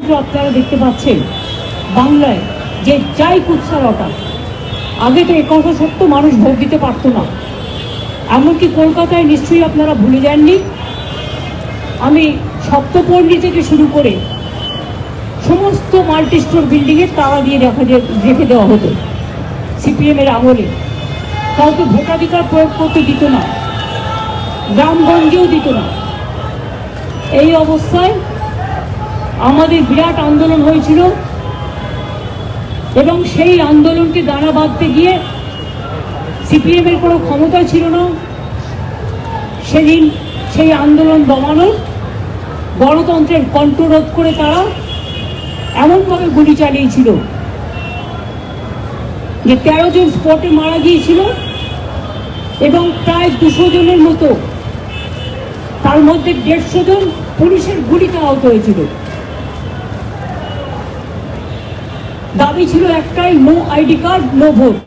আপনারা দেখতে পাচ্ছেন বাংলায় যে যাই কুৎসারটা, আগে তো একথা সত্য মানুষ ভোট দিতে পারতো না। এমনকি কলকাতায় নিশ্চয়ই আপনারা ভুলে যাননি, আমি সপ্তপল্লী থেকে শুরু করে সমস্ত মাল্টি স্টোর বিল্ডিংয়ে তালা দিয়ে রেখে দেওয়া হতো সিপিএমের আমলে। কাউকে ভোটাধিকার প্রয়োগ করতে দিত না, গ্রামগঞ্জেও দিত না। এই অবস্থায় আমাদের বিরাট আন্দোলন হয়েছিল এবং সেই আন্দোলনকে দানা বাঁধতে গিয়ে সিপিএমের কোনো ক্ষমতা ছিল না সেদিন সেই আন্দোলন দমানোর। গণতন্ত্রের কণ্ঠরোধ করে তারা এমনভাবে গুলি চালিয়েছিল যে 13 জন স্পটে মারা গিয়েছিল এবং প্রায় 200 জনের মতো, তার মধ্যে 150 জন পুলিশের গুলিতে আহত হয়েছিল। দাবি ছিল একটাই, no ID card no vote.